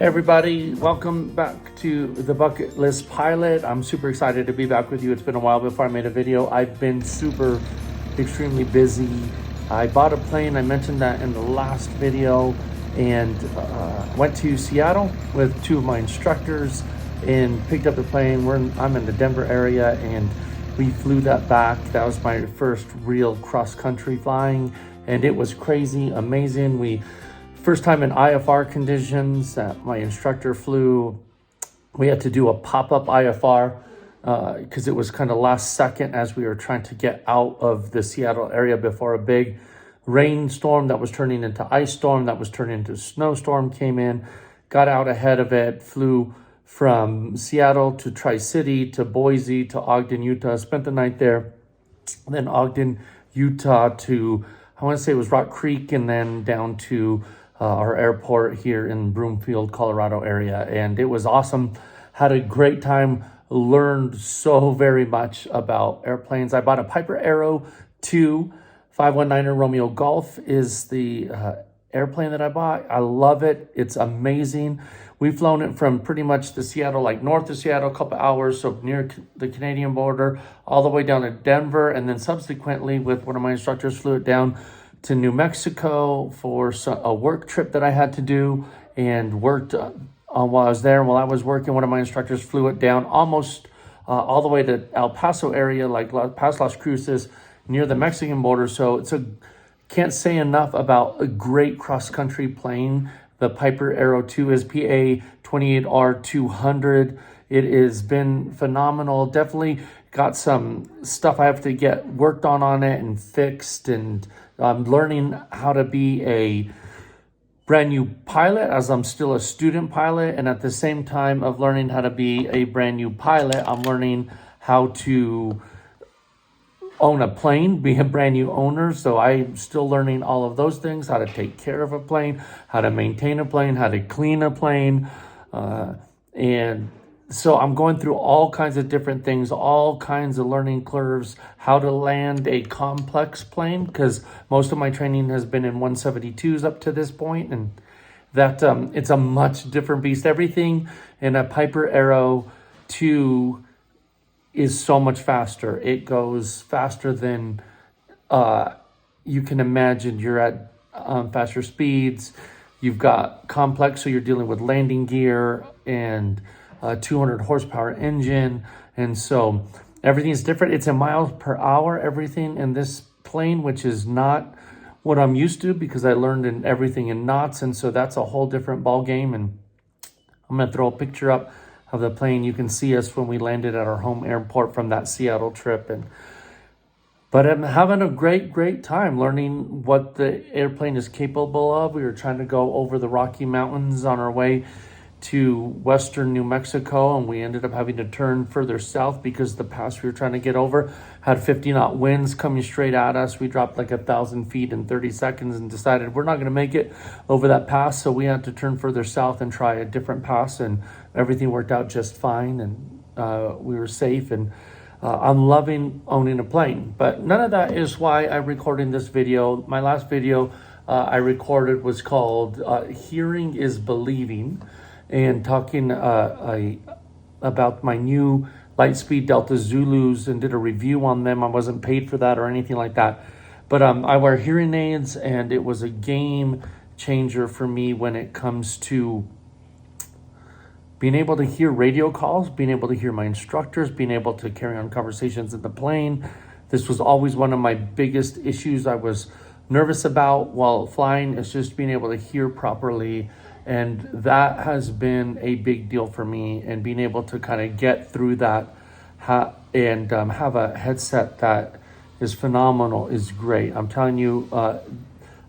Everybody, welcome back to the Bucket List Pilot. I'm super excited to be back with you. It's been a while before I made a video. I've been extremely busy. I bought a plane, I mentioned that in the last video, and went to Seattle with two of my instructors and picked up the plane. I'm in the Denver area, and we flew that back. That was my first real cross-country flying, and it was crazy, amazing. First time in IFR conditions that my instructor flew. We had to do a pop-up IFR because it was kind of last second as we were trying to get out of the Seattle area before a big rainstorm that was turning into ice storm, that was turning into snowstorm came in, got out ahead of it, flew from Seattle to Tri-City to Boise to Ogden, Utah, spent the night there, and then Ogden, Utah to, I want to say it was Rock Creek, and then down to our airport here in Broomfield, Colorado area. And it was awesome. Had a great time, learned so very much about airplanes. I bought a Piper Arrow 2 519er Romeo Golf is the airplane that I bought. I love it. It's amazing. We've flown it from pretty much the Seattle, like north of Seattle, a couple hours, so near the Canadian border, all the way down to Denver. And then subsequently with one of my instructors flew it down to New Mexico for a work trip that I had to do, and worked while I was there. While I was working, one of my instructors flew it down almost all the way to El Paso area, like past Las Cruces, near the Mexican border. So can't say enough about a great cross-country plane. The Piper Arrow 2 is PA-28R200. It has been phenomenal. Definitely got some stuff I have to get worked on it and fixed, and I'm learning how to be a brand new pilot as I'm still a student pilot. And at the same time of learning how to be a brand new pilot, I'm learning how to own a plane, be a brand new owner. So I'm still learning all of those things, how to take care of a plane, how to maintain a plane, how to clean a plane. And so I'm going through all kinds of different things, all kinds of learning curves, how to land a complex plane, because most of my training has been in 172s up to this point, and that it's a much different beast. Everything in a Piper Arrow 2 is so much faster. It goes faster than you can imagine. You're at faster speeds. You've got complex, so you're dealing with landing gear and 200 horsepower engine, and so everything's different. It's in miles per hour, everything in this plane, which is not what I'm used to because I learned everything in knots, and so that's a whole different ball game. And I'm gonna throw a picture up of the plane. You can see us when we landed at our home airport from that Seattle trip. But I'm having a great time learning what the airplane is capable of. We were trying to go over the Rocky Mountains on our way to western New Mexico, and we ended up having to turn further south because the pass we were trying to get over had 50-knot winds coming straight at us. We dropped like 1,000 feet in 30 seconds and decided we're not going to make it over that pass, so we had to turn further south and try a different pass, and everything worked out just fine, and we were safe. And I'm loving owning a plane, but none of that is why I'm recording this video. My last video I recorded was called Hearing is Believing, and talking about my new Lightspeed Delta Zulus, and did a review on them. I wasn't paid for that or anything like that, but I wear hearing aids, and it was a game changer for me when it comes to being able to hear radio calls, being able to hear my instructors, being able to carry on conversations in the plane. This was always one of my biggest issues I was nervous about while flying, is just being able to hear properly. And that has been a big deal for me, and being able to kind of get through that and have a headset that is phenomenal is great. I'm telling you,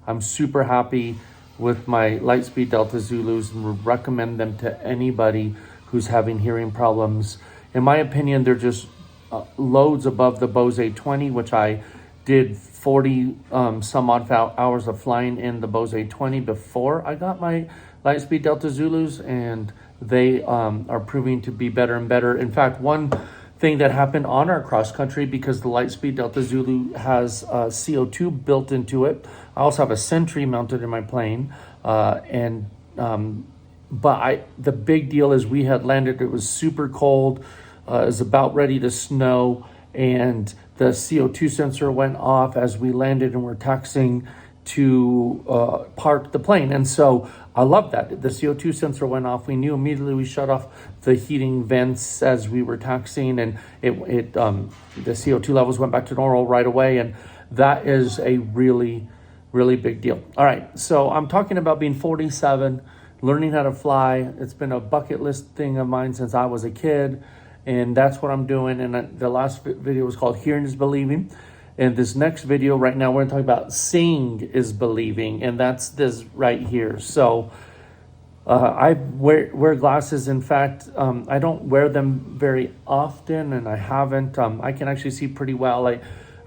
I'm super happy with my Lightspeed Delta Zulus and would recommend them to anybody who's having hearing problems. In my opinion, they're just loads above the Bose A20, which I did 40 some odd hours of flying in the Bose A20 before I got my Lightspeed Delta Zulus, and they are proving to be better and better. In fact, one thing that happened on our cross country, because the Lightspeed Delta Zulu has CO2 built into it. I also have a Sentry mounted in my plane, and But the big deal is we had landed, it was super cold, it was about ready to snow, and the CO2 sensor went off as we landed and we're taxiing to park the plane. And so I love that. The CO2 sensor went off. We knew immediately. We shut off the heating vents as we were taxiing, and the CO2 levels went back to normal right away. And that is a really, really big deal. All right, so I'm talking about being 47, learning how to fly. It's been a bucket list thing of mine since I was a kid, and that's what I'm doing. And the last video was called Hearing is Believing. And this next video right now, we're going to talk about seeing is believing, and that's this right here. So I wear glasses. In fact, I don't wear them very often, and I haven't. I can actually see pretty well.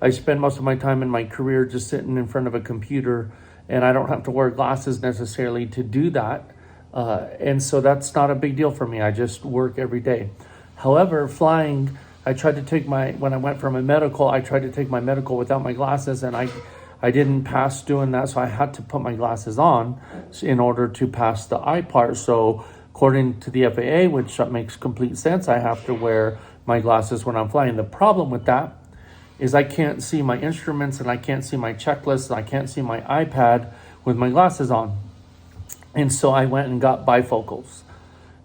I spend most of my time in my career just sitting in front of a computer, and I don't have to wear glasses necessarily to do that. And so that's not a big deal for me. I just work every day. However, flying, I tried to take when I went for my medical, I tried to take my medical without my glasses, and I didn't pass doing that, so I had to put my glasses on in order to pass the eye part. So according to the FAA, which makes complete sense, I have to wear my glasses when I'm flying. The problem with that is I can't see my instruments, and I can't see my checklist, and I can't see my iPad with my glasses on. And so I went and got bifocals.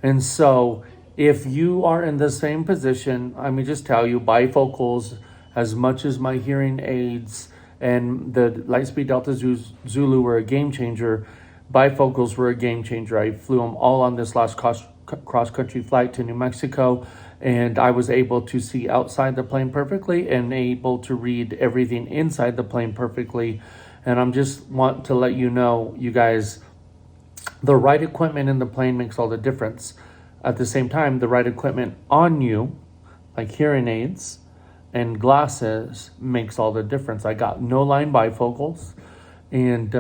And so if you are in the same position, let me just tell you, bifocals, as much as my hearing aids and the Lightspeed Delta Zulu were a game changer, bifocals were a game changer. I flew them all on this last cross-country flight to New Mexico, and I was able to see outside the plane perfectly and able to read everything inside the plane perfectly. And I'm just want to let you know, you guys, the right equipment in the plane makes all the difference. At the same time, the right equipment on you, like hearing aids and glasses, makes all the difference. I got no line bifocals, and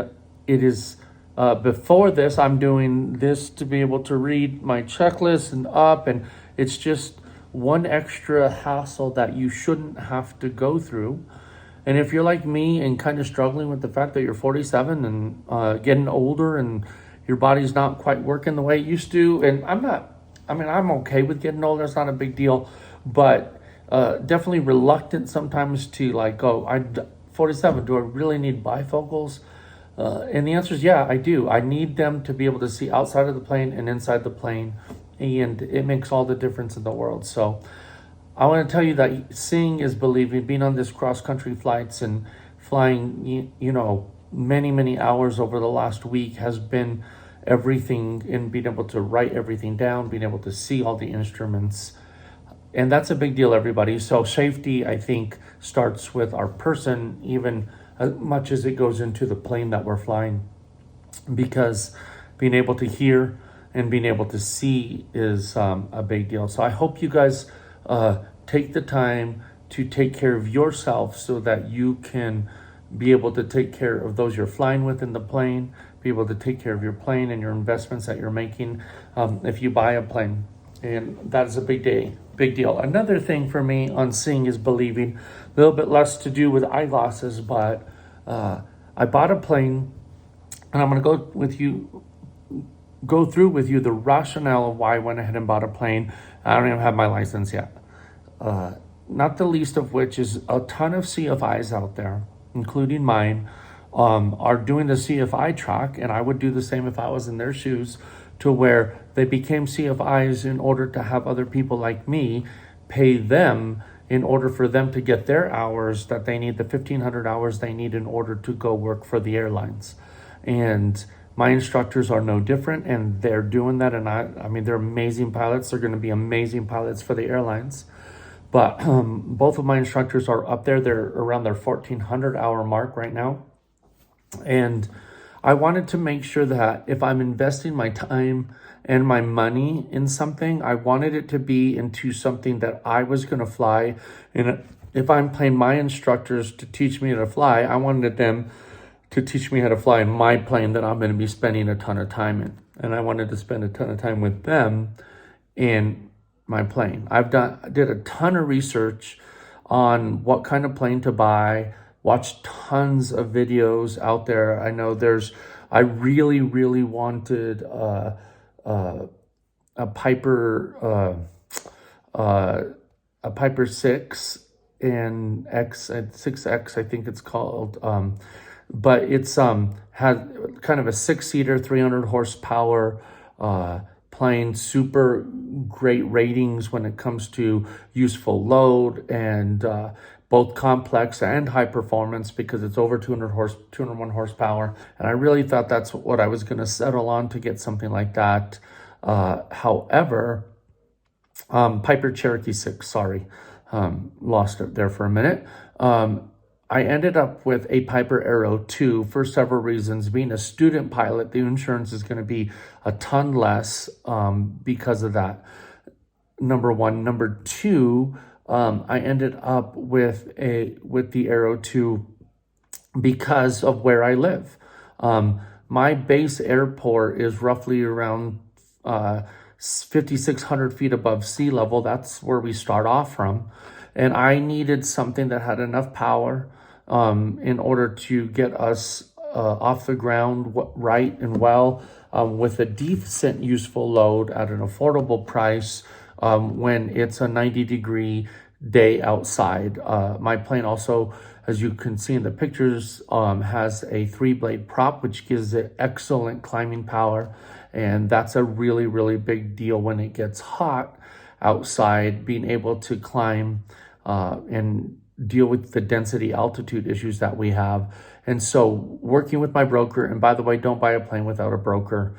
it is before this, I'm doing this to be able to read my checklist and it's just one extra hassle that you shouldn't have to go through. And if you're like me and kind of struggling with the fact that you're 47 and getting older and your body's not quite working the way it used to, and I'm okay with getting older. It's not a big deal, but definitely reluctant sometimes to go, I'm 47, do I really need bifocals? And the answer is yeah, I do. I need them to be able to see outside of the plane and inside the plane, and it makes all the difference in the world. So I want to tell you that seeing is believing. Being on this cross-country flights and flying, many, many hours over the last week has been everything, in being able to write everything down, being able to see all the instruments. And that's a big deal, everybody. So safety, I think, starts with our person, even as much as it goes into the plane that we're flying, because being able to hear and being able to see is a big deal. So I hope you guys take the time to take care of yourself so that you can be able to take care of those you're flying with in the plane, be able to take care of your plane and your investments that you're making if you buy a plane. And that is a big deal. Another thing for me on seeing is believing, a little bit less to do with eyeglasses, but I bought a plane, and I'm going to go through with you the rationale of why I went ahead and bought a plane. I don't even have my license yet. Not the least of which is a ton of CFIs out there, including mine, are doing the CFI track, and I would do the same if I was in their shoes, to where they became CFIs in order to have other people like me pay them in order for them to get their hours that they need, the 1,500 hours they need in order to go work for the airlines. And my instructors are no different, and they're doing that. And I mean, they're amazing pilots. They're going to be amazing pilots for the airlines. But both of my instructors are up there. They're around their 1,400 hour mark right now. And I wanted to make sure that if I'm investing my time and my money in something, I wanted it to be into something that I was going to fly. And if I'm paying my instructors to teach me how to fly, I wanted them to teach me how to fly in my plane that I'm going to be spending a ton of time in. And I wanted to spend a ton of time with them in my plane. Did a ton of research on what kind of plane to buy, watched tons of videos out there. I know I really, really wanted a Piper a Piper 6 and X, 6X, I think it's called. But it's had kind of a 6-seater, 300 horsepower plane, super great ratings when it comes to useful load, and both complex and high performance because it's over 201 horsepower. And I really thought that's what I was going to settle on, to get something like that. However, Piper Cherokee 6, sorry, lost it there for a minute. I ended up with a Piper Arrow 2 for several reasons. Being a student pilot, the insurance is going to be a ton less because of that. Number one. Number two, I ended up with the Arrow 2 because of where I live. My base airport is roughly around 5,600 feet above sea level. That's where we start off from. And I needed something that had enough power in order to get us off the ground right and well, with a decent useful load at an affordable price when it's a 90-degree day outside. My plane also, as you can see in the pictures, has a 3-blade prop, which gives it excellent climbing power. And that's a really, really big deal when it gets hot outside, being able to climb and deal with the density altitude issues that we have. And so working with my broker, and by the way, don't buy a plane without a broker.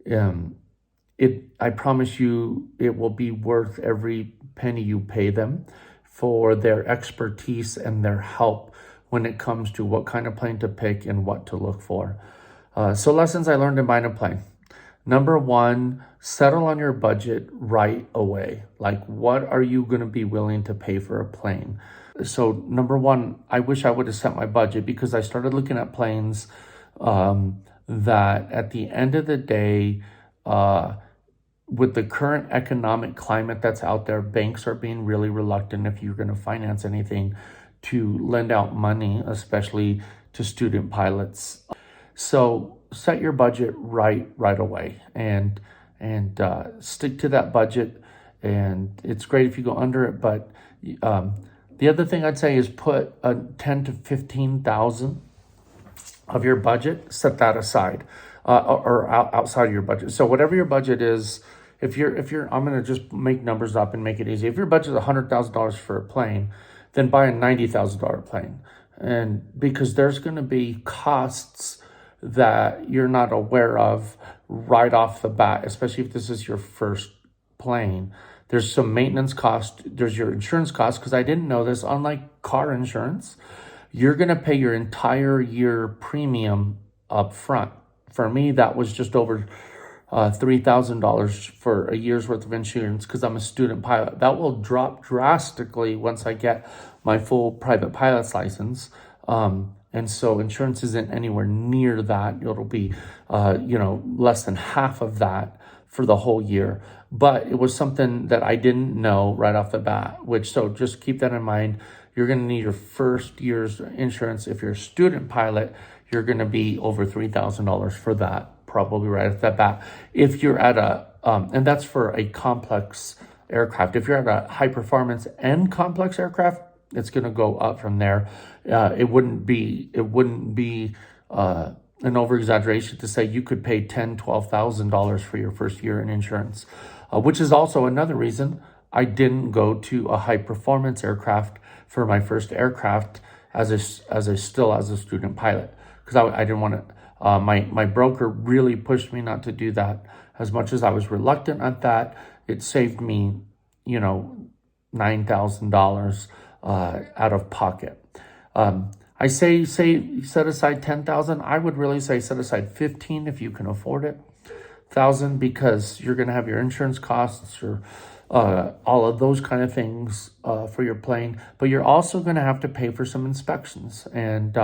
I promise you, it will be worth every penny you pay them for their expertise and their help when it comes to what kind of plane to pick and what to look for. So lessons I learned in buying a plane. Number one, settle on your budget right away. Like, what are you going to be willing to pay for a plane? So number one, I wish I would have set my budget, because I started looking at planes that at the end of the day, with the current economic climate that's out there, banks are being really reluctant, if you're going to finance anything, to lend out money, especially to student pilots. So set your budget right away, and stick to that budget. And it's great if you go under it, but the other thing I'd say is put a 10 to 15,000 of your budget, set that aside, or outside of your budget. So whatever your budget is, if you're, I'm going to just make numbers up and make it easy. If your budget is $100,000 for a plane, then buy a $90,000 plane. And because there's going to be costs that you're not aware of right off the bat, especially if this is your first plane. There's some maintenance cost. There's your insurance cost, because I didn't know this. Unlike car insurance, you're going to pay your entire year premium up front. For me, that was just over $3,000 for a year's worth of insurance, because I'm a student pilot. That will drop drastically once I get my full private pilot's license. And so insurance isn't anywhere near that. It'll be, less than half of that for the whole year. But it was something that I didn't know right off the bat, so just keep that in mind. You're going to need your first year's insurance. If you're a student pilot, you're going to be over $3,000 for that, probably right off the bat. If you're at and that's for a complex aircraft. If you're at a high performance and complex aircraft, it's going to go up from there. It wouldn't be an over-exaggeration to say you could pay $10,000, $12,000 for your first year in insurance, which is also another reason I didn't go to a high-performance aircraft for my first aircraft as a student pilot, because I didn't want to. My broker really pushed me not to do that. As much as I was reluctant at that, it saved me, $9,000 out of pocket. I say set aside 10,000. I would really say set aside 15 if you can afford it. 1,000, because you're going to have your insurance costs or all of those kind of things for your plane, but you're also going to have to pay for some inspections, and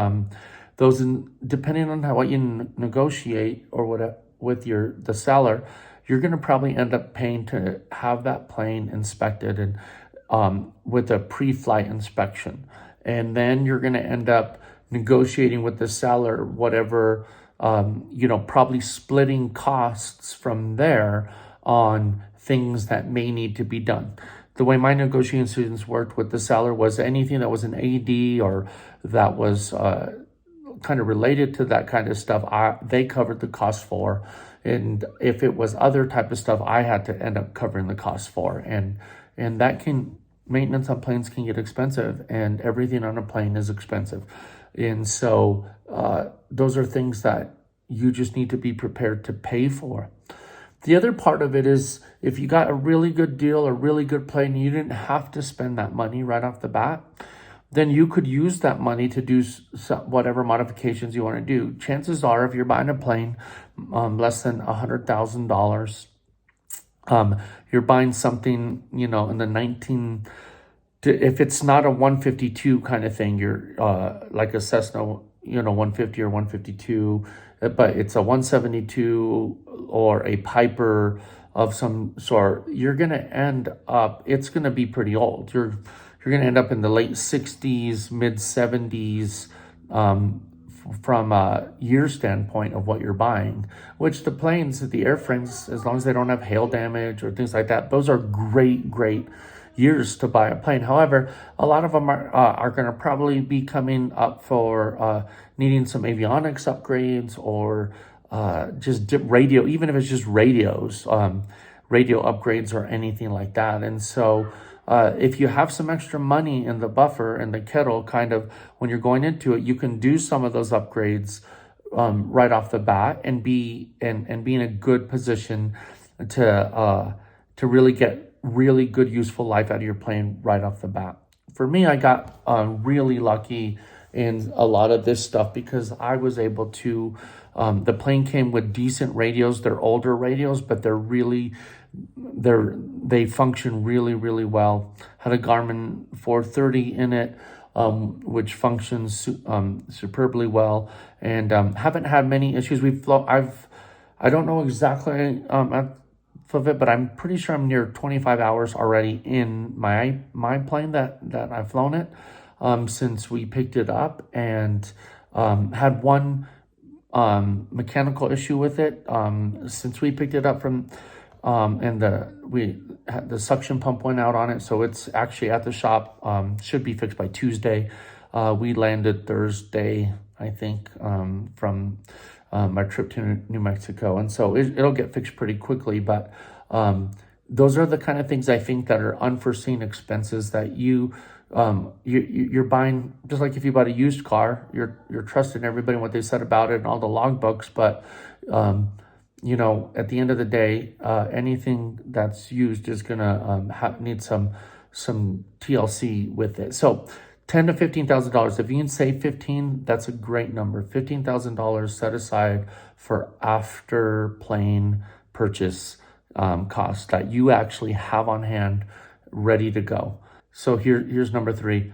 those, depending on what you negotiate or what with the seller, you're going to probably end up paying to have that plane inspected, and with a pre-flight inspection. And then you're going to end up negotiating with the seller whatever probably splitting costs from there on things that may need to be done. The way my negotiations worked with the seller was anything that was an AD or that was kind of related to that kind of stuff, they covered the cost for. And if it was other type of stuff, I had to end up covering the cost for. And maintenance on planes can get expensive, and everything on a plane is expensive. And so those are things that you just need to be prepared to pay for. The other part of it is if you got a really good deal, a really good plane, you didn't have to spend that money right off the bat, then you could use that money to do whatever modifications you want to do. Chances are, if you're buying a plane less than $100,000, you're buying something, in the if it's not a 152 kind of thing, you're like a Cessna, 150 or 152, but it's a 172 or a Piper of some sort, you're going to end up, it's going to be pretty old. You're going to end up in the late 60s, mid 70s, from a year standpoint of what you're buying, which the planes, the airframes, as long as they don't have hail damage or things like that, those are great years to buy a plane. However, a lot of them are going to probably be coming up for needing some avionics upgrades or just radio, even if it's just radios, radio upgrades or anything like that. And so if you have some extra money in the buffer and the kettle, kind of when you're going into it, you can do some of those upgrades right off the bat and be in a good position to really get really good useful life out of your plane right off the bat. For me, I got really lucky in a lot of this stuff because I was able to, the plane came with decent radios. They're older radios, but they function really well. Had a Garmin 430 in it, which functions superbly well, and haven't had many issues. I don't know exactly of it, but I'm pretty sure I'm near 25 hours already in my plane that I've flown it since we picked it up, and had one mechanical issue with it since we picked it up from and the suction pump went out on it, so it's actually at the shop. Should be fixed by Tuesday. We landed Thursday, I think, from my trip to New Mexico, and so it'll get fixed pretty quickly. But those are the kind of things I think that are unforeseen expenses that you're buying. Just like if you bought a used car, you're trusting everybody and what they said about it and all the logbooks, but at the end of the day, anything that's used is gonna need some TLC with it. So $10,000 to $15,000. If you can save 15, that's a great number. $15,000 set aside for after plane purchase costs that you actually have on hand, ready to go. So here's number 3.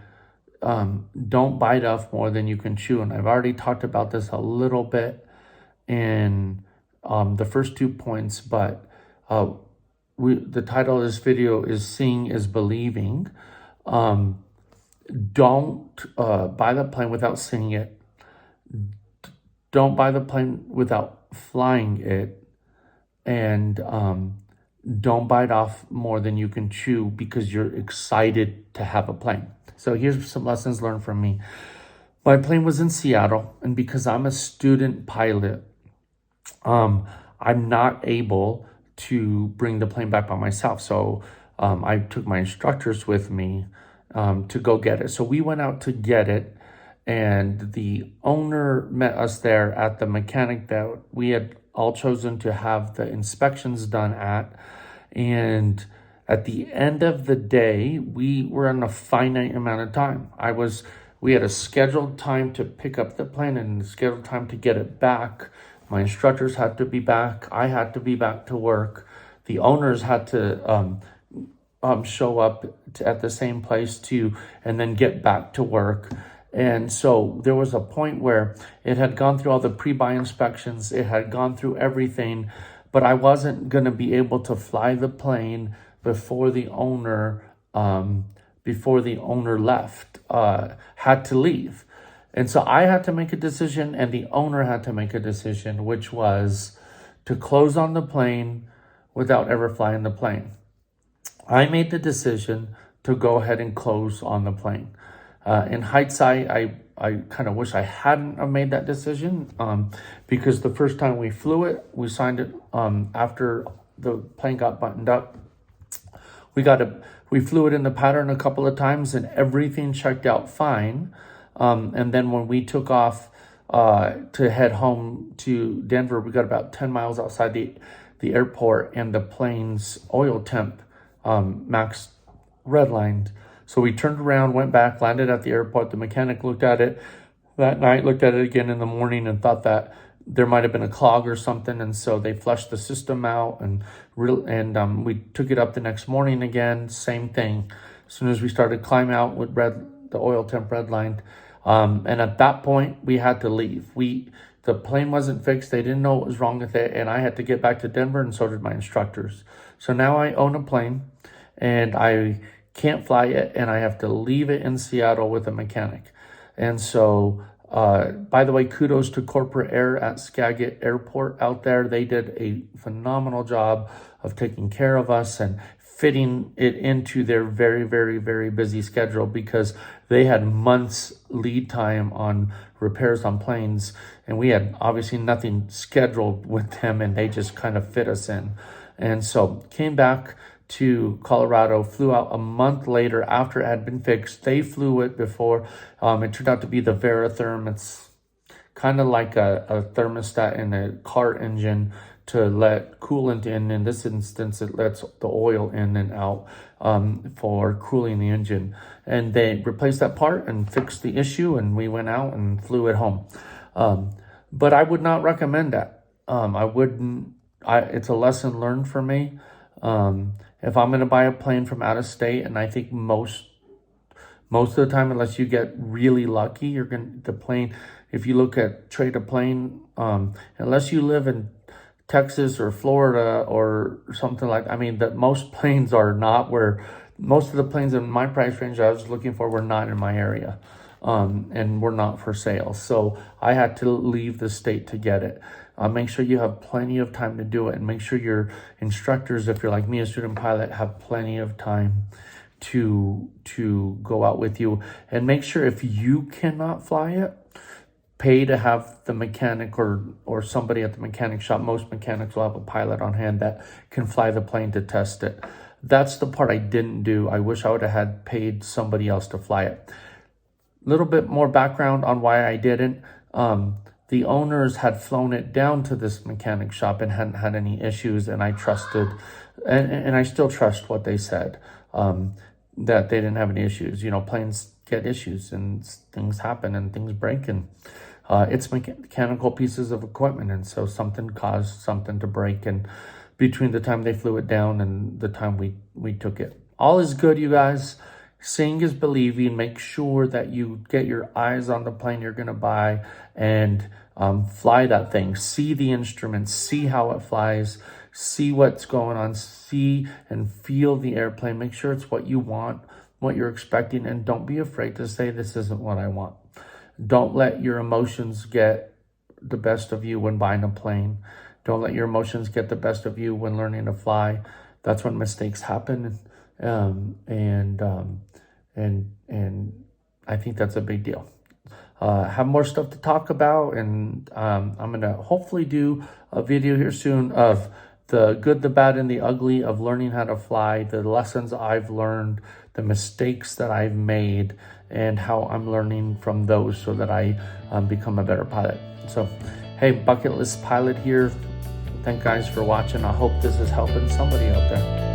Don't bite off more than you can chew. And I've already talked about this a little bit in the first 2 points, but the title of this video is Seeing is Believing. Don't buy the plane without seeing it. Don't buy the plane without flying it. And don't bite off more than you can chew because you're excited to have a plane. So here's some lessons learned from me. My plane was in Seattle, and because I'm a student pilot, I'm not able to bring the plane back by myself. So I took my instructors with me to go get it. So we went out to get it, and the owner met us there at the mechanic that we had all chosen to have the inspections done at. And at the end of the day, we were on a finite amount of time. We had a scheduled time to pick up the plane and a scheduled time to get it back. My instructors had to be back. I had to be back to work. The owners had to show up at the same place too, and then get back to work. And so there was a point where it had gone through all the pre-buy inspections. It had gone through everything, but I wasn't going to be able to fly the plane before the owner left, had to leave. And so I had to make a decision, and the owner had to make a decision, which was to close on the plane without ever flying the plane. I made the decision to go ahead and close on the plane. In hindsight, I kind of wish I hadn't have made that decision, because the first time we flew it, we signed it after the plane got buttoned up. We flew it in the pattern a couple of times, and everything checked out fine. And then when we took off to head home to Denver, we got about 10 miles outside the airport, and the plane's oil temp max redlined. So we turned around, went back, landed at the airport. The mechanic looked at it that night, looked at it again in the morning, and thought that there might have been a clog or something. And so they flushed the system out, and we took it up the next morning again, same thing. As soon as we started climbing out with the oil temp redlined. And at that point, we had to leave. The plane wasn't fixed. They didn't know what was wrong with it. And I had to get back to Denver, and so did my instructors. So now I own a plane, and I can't fly it, and I have to leave it in Seattle with a mechanic. And so, by the way, kudos to Corporate Air at Skagit Airport out there. They did a phenomenal job of taking care of us and fitting it into their very, very, very busy schedule, because they had months lead time on repairs on planes, and we had obviously nothing scheduled with them, and they just kind of fit us in. And so came back to Colorado, flew out a month later after it had been fixed. They flew it before. It turned out to be the Veritherm. It's kind of like a thermostat in a car engine to let coolant in. In this instance, it lets the oil in and out for cooling the engine. And they replaced that part and fixed the issue, and we went out and flew it home. But I would not recommend that. It's a lesson learned for me. If I'm going to buy a plane from out of state, and I think most of the time, unless you get really lucky, if you look at trade a plane, unless you live in Texas or Florida or something that most planes are not where. Most of the planes in my price range I was looking for were not in my area, and were not for sale. So I had to leave the state to get it. Make sure you have plenty of time to do it, and make sure your instructors, if you're like me, a student pilot, have plenty of time to go out with you. And make sure, if you cannot fly it, pay to have the mechanic or somebody at the mechanic shop. Most mechanics will have a pilot on hand that can fly the plane to test it. That's the part I didn't do. I wish I would have had paid somebody else to fly it. Little bit more background on why I didn't. The owners had flown it down to this mechanic shop and hadn't had any issues, and I trusted, and I still trust what they said, that they didn't have any issues. Planes get issues, and things happen, and things break, and it's mechanical pieces of equipment, and so something caused something to break, and between the time they flew it down and the time we took it. All is good, you guys. Seeing is believing. Make sure that you get your eyes on the plane you're going to buy and fly that thing. See the instruments, see how it flies, see what's going on, see and feel the airplane. Make sure it's what you want, what you're expecting, and don't be afraid to say, this isn't what I want. Don't let your emotions get the best of you when buying a plane. Don't let your emotions get the best of you when learning to fly. That's when mistakes happen. And I think that's a big deal. Have more stuff to talk about, and I'm gonna hopefully do a video here soon of the good, the bad, and the ugly of learning how to fly, the lessons I've learned, the mistakes that I've made, and how I'm learning from those so that I become a better pilot. So, hey, Bucket List Pilot here. Thank guys for watching. I hope this is helping somebody out there.